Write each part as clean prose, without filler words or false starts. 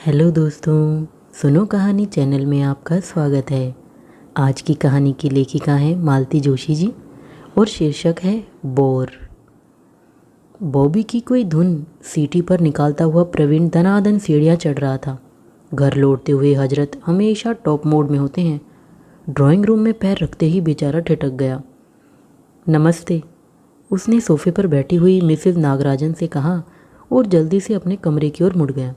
Hello दोस्तों, सुनो कहानी चैनल में आपका स्वागत है। आज की कहानी की लेखिका हैं मालती जोशी जी और शीर्षक है बोर। बॉबी की कोई धुन सीटी पर निकालता हुआ प्रवीण दनादन सीढ़ियाँ चढ़ रहा था। घर लौटते हुए हजरत हमेशा टॉप मोड में होते हैं। ड्राइंग रूम में पैर रखते ही बेचारा ठिठक गया। नमस्ते, उसने सोफे पर बैठी हुई मिसेज नागराजन से कहा और जल्दी से अपने कमरे की ओर मुड़ गया।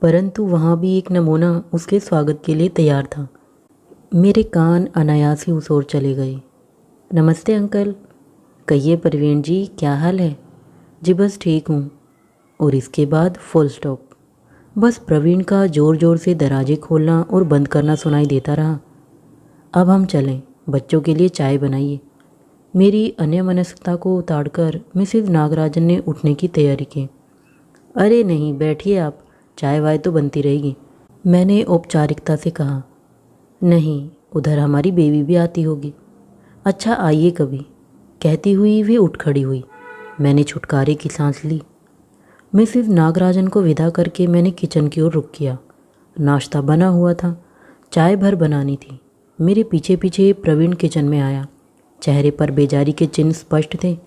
परंतु वहाँ भी एक नमूना उसके स्वागत के लिए तैयार था। मेरे कान अनायास ही उस ओर चले गए। नमस्ते अंकल। कहिए प्रवीण जी, क्या हाल है? जी बस ठीक हूँ। और इसके बाद फुल स्टॉप। बस प्रवीण का ज़ोर ज़ोर से दरवाजे खोलना और बंद करना सुनाई देता रहा। अब हम चलें, बच्चों के लिए चाय बनाइए। मेरी अन्यमनस्कता को उतारकर मिसेज नागराजन ने उठने की तैयारी की। अरे नहीं, बैठिए आप, चाय वाय तो बनती रहेगी, मैंने औपचारिकता से कहा। नहीं, उधर हमारी बेबी भी आती होगी। अच्छा आइए कभी, कहती हुई वे उठ खड़ी हुई। मैंने छुटकारे की सांस ली। मिसेज नागराजन को विदा करके मैंने किचन की ओर रुख किया। नाश्ता बना हुआ था, चाय भर बनानी थी। मेरे पीछे पीछे प्रवीण किचन में आया। चेहरे पर बेजारी के चिन्ह स्पष्ट थे।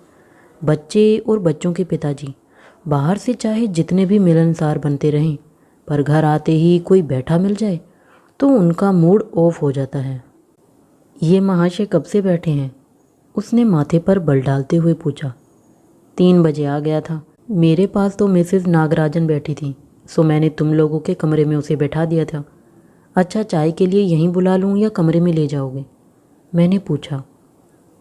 बच्चे और बच्चों के पिताजी बाहर से चाहे जितने भी मिलनसार बनते रहें, पर घर आते ही कोई बैठा मिल जाए तो उनका मूड ऑफ हो जाता है। ये महाशय कब से बैठे हैं? उसने माथे पर बल डालते हुए पूछा। 3 बजे आ गया था। मेरे पास तो मिसेज नागराजन बैठी थी, सो मैंने तुम लोगों के कमरे में उसे बैठा दिया था। अच्छा, चाय के लिए यहीं बुला लूँ या कमरे में ले जाओगे? मैंने पूछा।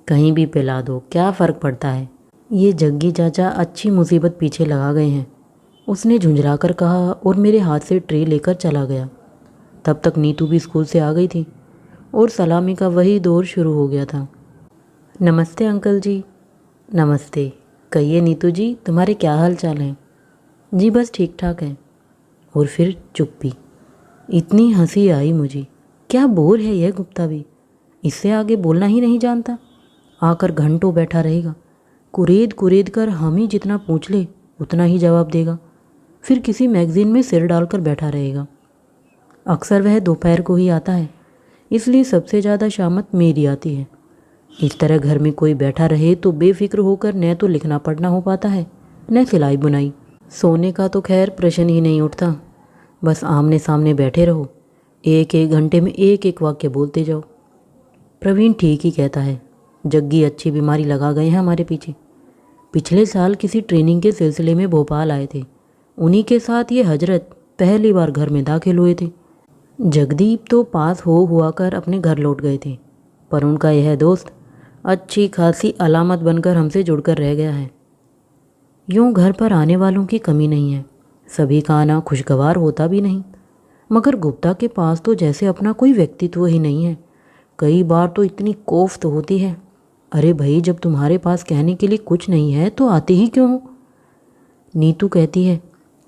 कहीं भी पिला दो, क्या फ़र्क पड़ता है। ये जग्गी चाचा अच्छी मुसीबत पीछे लगा गए हैं, उसने झुंझलाकर कहा और मेरे हाथ से ट्रे लेकर चला गया। तब तक नीतू भी स्कूल से आ गई थी और सलामी का वही दौर शुरू हो गया था। नमस्ते अंकल जी। नमस्ते। कहिए नीतू जी, तुम्हारे क्या हाल चाल हैं? जी बस ठीक ठाक है। और फिर चुप्पी। इतनी हंसी आई मुझे। क्या बोर है यह गुप्ता भी, इससे आगे बोलना ही नहीं जानता। आकर घंटों बैठा रहेगा, कुरेद कुरेद कर हम ही जितना पूछ ले उतना ही जवाब देगा। फिर किसी मैगज़ीन में सिर डालकर बैठा रहेगा। अक्सर वह दोपहर को ही आता है, इसलिए सबसे ज़्यादा शामत मेरी आती है। इस तरह घर में कोई बैठा रहे तो बेफिक्र होकर न तो लिखना पढ़ना हो पाता है, न सिलाई बुनाई। सोने का तो खैर प्रश्न ही नहीं उठता। बस आमने सामने बैठे रहो, एक एक घंटे में एक एक वाक्य बोलते जाओ। प्रवीण ठीक ही कहता है, जग्गी अच्छी बीमारी लगा गए हैं हमारे पीछे। पिछले साल किसी ट्रेनिंग के सिलसिले में भोपाल आए थे। उन्हीं के साथ ये हजरत पहली बार घर में दाखिल हुए थे। जगदीप तो पास हो हुआ कर अपने घर लौट गए थे, पर उनका यह दोस्त अच्छी खासी अलामत बनकर हमसे जुड़कर रह गया है। यूँ घर पर आने वालों की कमी नहीं है, सभी का आना खुशगवार होता भी नहीं, मगर गुप्ता के पास तो जैसे अपना कोई व्यक्तित्व ही नहीं है। कई बार तो इतनी कोफ्त होती है, अरे भाई जब तुम्हारे पास कहने के लिए कुछ नहीं है तो आते ही क्यों हो। नीतू कहती है,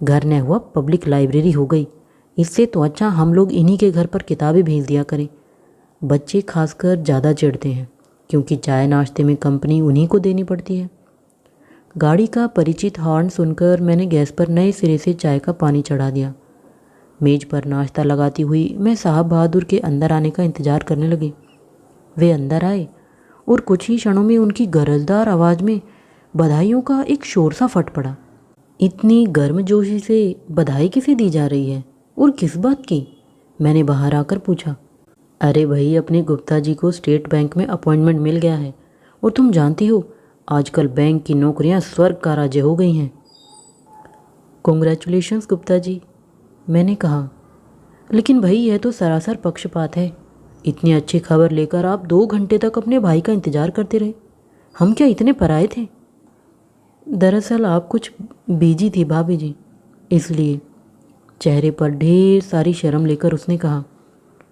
घर न हुआ पब्लिक लाइब्रेरी हो गई, इससे तो अच्छा हम लोग इन्हीं के घर पर किताबें भेज दिया करें। बच्चे खासकर ज़्यादा चिढ़ते हैं, क्योंकि चाय नाश्ते में कंपनी उन्हीं को देनी पड़ती है। गाड़ी का परिचित हॉर्न सुनकर मैंने गैस पर नए सिरे से चाय का पानी चढ़ा दिया। मेज पर नाश्ता लगाती हुई मैं साहब बहादुर के अंदर आने का इंतज़ार करने लगी। वे अंदर आए और कुछ ही क्षणों में उनकी गरजदार आवाज़ में बधाइयों का एक शोर सा फट पड़ा। इतनी गर्मजोशी से बधाई किसे दी जा रही है और किस बात की? मैंने बाहर आकर पूछा। अरे भाई, अपने गुप्ता जी को स्टेट बैंक में अपॉइंटमेंट मिल गया है, और तुम जानती हो आजकल बैंक की नौकरियां स्वर्ग का राज्य हो गई हैं। कॉन्ग्रेचुलेशंस गुप्ता जी, मैंने कहा। लेकिन भाई यह तो सरासर पक्षपात है। इतनी अच्छी खबर लेकर आप 2 घंटे तक अपने भाई का इंतज़ार करते रहे। हम क्या इतने पराए थे? दरअसल आप कुछ बिजी थी भाभी जी, इसलिए। चेहरे पर ढेर सारी शर्म लेकर उसने कहा।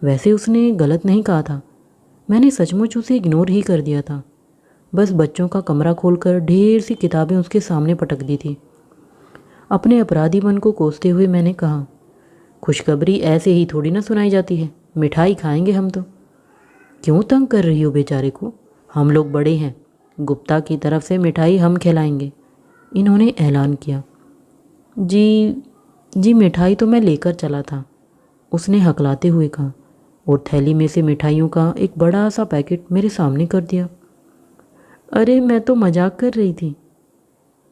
वैसे उसने गलत नहीं कहा था, मैंने सचमुच उसे इग्नोर ही कर दिया था। बस बच्चों का कमरा खोलकर ढेर सी किताबें उसके सामने पटक दी थी। अपने अपराधी मन को कोसते हुए मैंने कहा, खुशखबरी ऐसे ही थोड़ी ना सुनाई जाती है, मिठाई खाएंगे हम तो। क्यों तंग कर रही हो बेचारे को, हम लोग बड़े हैं, गुप्ता की तरफ से मिठाई हम खिलाएंगे, इन्होंने ऐलान किया। जी, जी मिठाई तो मैं लेकर चला था, उसने हकलाते हुए कहा और थैली में से मिठाइयों का एक बड़ा सा पैकेट मेरे सामने कर दिया। अरे मैं तो मजाक कर रही थी,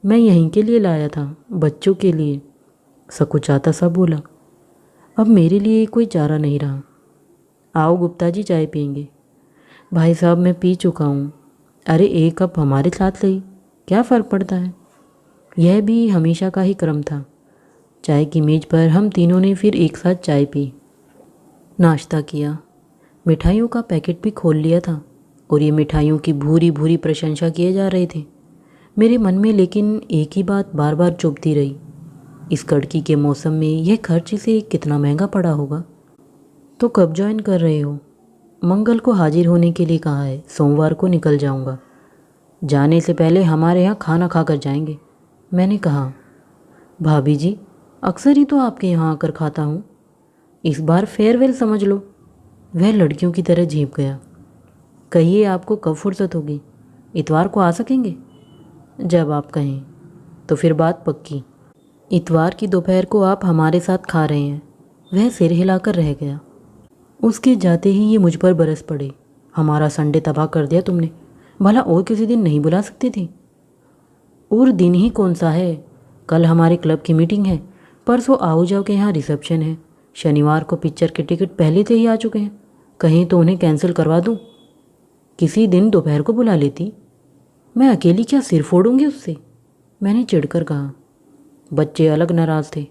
मैं यहीं के लिए लाया था, बच्चों के लिए, सकुचाता सा बोला। अब मेरे लिए कोई चारा नहीं रहा। आओ गुप्ता जी चाय पियेंगे। भाई साहब मैं पी चुका हूँ। अरे एक कप हमारे साथ ली, क्या फ़र्क पड़ता है। यह भी हमेशा का ही क्रम था। चाय की मेज़ पर हम तीनों ने फिर एक साथ चाय पी, नाश्ता किया, मिठाइयों का पैकेट भी खोल लिया था और ये मिठाइयों की भूरी भूरी प्रशंसा किए जा रहे थे मेरे मन में। लेकिन एक ही बात बार बार चुभती रही, इस कड़की के मौसम में यह खर्च इसे कितना महंगा पड़ा होगा। तो कब ज्वाइन कर रहे हो? मंगल को हाजिर होने के लिए कहा है, सोमवार को निकल जाऊंगा। जाने से पहले हमारे यहाँ खाना खाकर जाएंगे, मैंने कहा। भाभी जी अक्सर ही तो आपके यहाँ आकर खाता हूँ, इस बार फेयरवेल समझ लो। वह लड़कियों की तरह झेप गया। कहिए आपको कब फुर्सत होगी, इतवार को आ सकेंगे? जब आप कहें। तो फिर बात पक्की। इतवार की दोपहर को आप हमारे साथ खा रहे हैं। वह सिर हिलाकर रह गया। उसके जाते ही ये मुझ पर बरस पड़े। हमारा संडे तबाह कर दिया तुमने, भला और किसी दिन नहीं बुला सकती थी? और दिन ही कौन सा है, कल हमारे क्लब की मीटिंग है, परसों आओ जाओ के यहाँ रिसेप्शन है, शनिवार को पिक्चर के टिकट पहले से ही आ चुके हैं, कहीं तो उन्हें कैंसिल करवा दूँ। किसी दिन दोपहर को बुला लेती, मैं अकेली क्या सिर फोड़ूंगी उससे, मैंने चिढ़कर कहा। बच्चे अलग नाराज़ थे,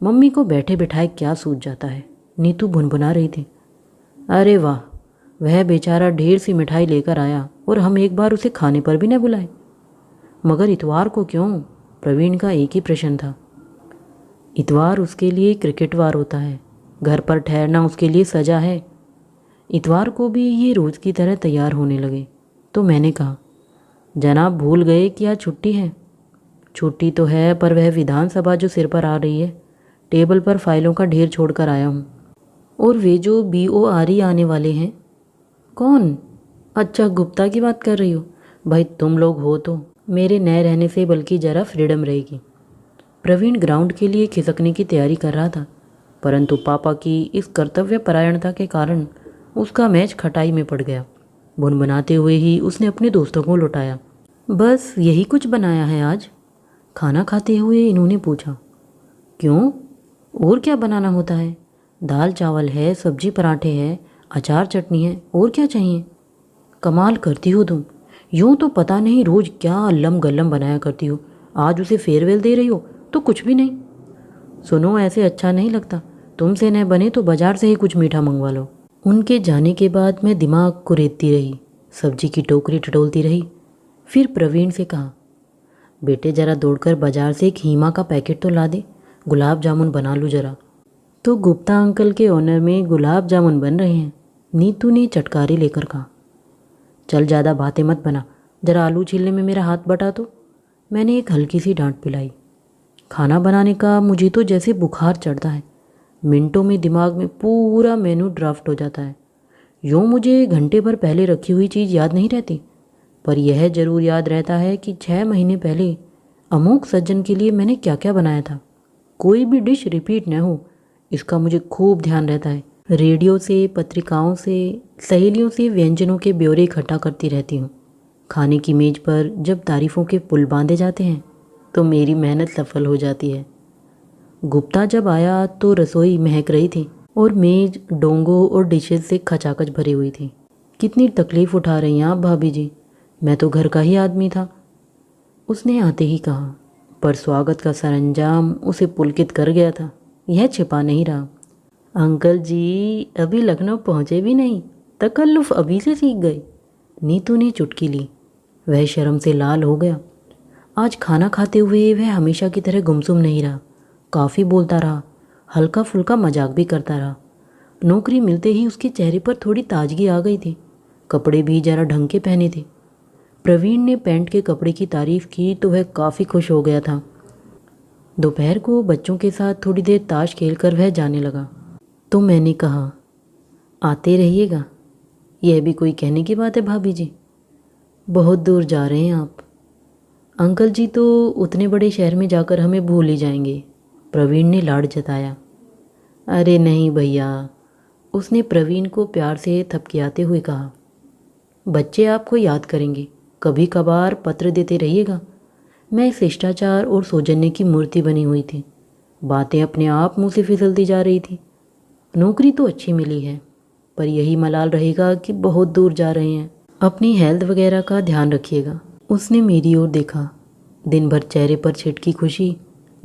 मम्मी को बैठे बिठाए क्या सूझ जाता है, नीतू भुनभुना रही थी। अरे वाह, वह बेचारा ढेर सी मिठाई लेकर आया और हम एक बार उसे खाने पर भी न बुलाए। मगर इतवार को क्यों, प्रवीण का एक ही प्रश्न था। इतवार उसके लिए क्रिकेट वार होता है, घर पर ठहरना उसके लिए सजा है। इतवार को भी ये रोज़ की तरह तैयार होने लगे तो मैंने कहा, जनाब भूल गए कि आज छुट्टी है। छुट्टी तो है, पर वह विधानसभा जो सिर पर आ रही है, टेबल पर फाइलों का ढेर छोड़कर आया हूँ। और वे जो BORE आने वाले हैं। कौन? अच्छा गुप्ता की बात कर रही हो। भाई तुम लोग हो तो मेरे नए रहने से बल्कि ज़रा फ्रीडम रहेगी। प्रवीण ग्राउंड के लिए खिसकने की तैयारी कर रहा था, परंतु पापा की इस कर्तव्य परायणता के कारण उसका मैच खटाई में पड़ गया। भुनभुनाते हुए ही उसने अपने दोस्तों को लौटाया। बस यही कुछ बनाया है आज? खाना खाते हुए इन्होंने पूछा। क्यों, और क्या बनाना होता है? दाल चावल है, सब्जी पराठे है, अचार चटनी है, और क्या चाहिए? कमाल करती हो तुम, यूँ तो पता नहीं रोज़ क्या अल्लम गल्लम बनाया करती हो, आज उसे फेयरवेल दे रही हो तो कुछ भी नहीं। सुनो ऐसे अच्छा नहीं लगता, तुमसे न बने तो बाजार से ही कुछ मीठा मंगवा लो। उनके जाने के बाद मैं दिमाग कुरेदती रही, सब्जी की टोकरी टटोलती रही। फिर प्रवीण से कहा, बेटे ज़रा दौड़कर बाजार से एक हीमा का पैकेट तो ला दे, गुलाब जामुन बना लूँ ज़रा। तो गुप्ता अंकल के ऑनर में गुलाब जामुन बन रहे हैं, नीतू ने चटकारी लेकर कहा। चल ज़्यादा बातें मत बना, ज़रा आलू छीलने में मेरा हाथ बटा तो, मैंने एक हल्की सी डांट पिलाई। खाना बनाने का मुझे तो जैसे बुखार चढ़ता है, मिनटों में दिमाग में पूरा मेनू ड्राफ्ट हो जाता है। यूँ मुझे घंटे भर पहले रखी हुई चीज़ याद नहीं रहती, पर यह ज़रूर याद रहता है कि 6 महीने पहले अमोक सज्जन के लिए मैंने क्या क्या बनाया था। कोई भी डिश रिपीट न हो, इसका मुझे खूब ध्यान रहता है। रेडियो से, पत्रिकाओं से, सहेलियों से व्यंजनों के ब्यौरे इकट्ठा करती रहती हूँ। खाने की मेज़ पर जब तारीफ़ों के पुल बांधे जाते हैं तो मेरी मेहनत सफल हो जाती है। गुप्ता जब आया तो रसोई महक रही थी और मेज़ डोंगों और डिशेज से खचाखच भरी हुई थी। कितनी तकलीफ़ उठा रही हैं आप भाभी जी, मैं तो घर का ही आदमी था, उसने आते ही कहा। पर स्वागत का सरंजाम उसे पुलकित कर गया था, यह छिपा नहीं रहा। अंकल जी अभी लखनऊ पहुँचे भी नहीं, तकल्लुफ़ अभी से सीख गए। नीतू ने चुटकी ली। वह शर्म से लाल हो गया। आज खाना खाते हुए वह हमेशा की तरह गुमसुम नहीं रहा, काफ़ी बोलता रहा, हल्का फुल्का मजाक भी करता रहा। नौकरी मिलते ही उसके चेहरे पर थोड़ी ताजगी आ गई थी, कपड़े भी जरा ढंग के पहने थे। प्रवीण ने पैंट के कपड़े की तारीफ़ की तो वह काफ़ी खुश हो गया था। दोपहर को बच्चों के साथ थोड़ी देर ताश खेलकर वह जाने लगा तो मैंने कहा, आते रहिएगा। यह भी कोई कहने की बात है भाभी जी, बहुत दूर जा रहे हैं आप। अंकल जी तो उतने बड़े शहर में जाकर हमें भूल ही जाएंगे, प्रवीण ने लाड़ जताया। अरे नहीं भैया, उसने प्रवीण को प्यार से थपकियाते हुए कहा। बच्चे आपको याद करेंगे, कभी कभार पत्र देते रहिएगा। मैं शिष्टाचार और सौजन्य की मूर्ति बनी हुई थी। बातें अपने आप मुंह से फिसलती जा रही थी। नौकरी तो अच्छी मिली है, पर यही मलाल रहेगा कि बहुत दूर जा रहे हैं। अपनी हेल्थ वगैरह का ध्यान रखिएगा। उसने मेरी ओर देखा। दिन भर चेहरे पर छिटकी खुशी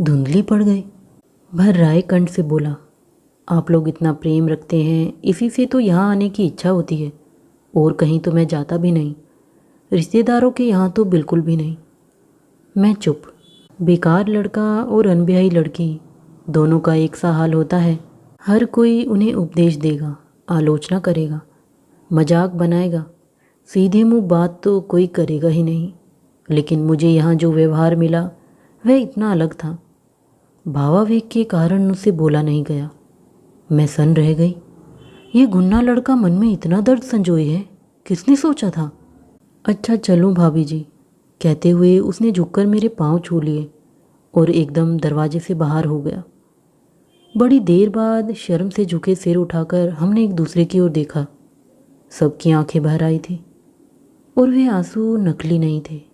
धुंधली पड़ गई। भर राय कंठ से बोला, आप लोग इतना प्रेम रखते हैं, इसी से तो यहाँ आने की इच्छा होती है। और कहीं तो मैं जाता भी नहीं, रिश्तेदारों के यहाँ तो बिल्कुल भी नहीं। मैं चुप। बेकार लड़का और अनब्याही लड़की दोनों का एक सा हाल होता है। हर कोई उन्हें उपदेश देगा, आलोचना करेगा, मजाक बनाएगा, सीधे मुंह बात तो कोई करेगा ही नहीं। लेकिन मुझे यहाँ जो व्यवहार मिला वह इतना अलग था। भावावेग के कारण उससे बोला नहीं गया। मैं सन रह गई। ये गुन्ना लड़का मन में इतना दर्द संजोए है, किसने सोचा था। अच्छा चलो भाभी जी, कहते हुए उसने झुककर मेरे पांव छू लिए और एकदम दरवाजे से बाहर हो गया। बड़ी देर बाद शर्म से झुके सिर उठाकर हमने एक दूसरे की ओर देखा। सबकी आंखें भर आई थी और वे आंसू नकली नहीं थे।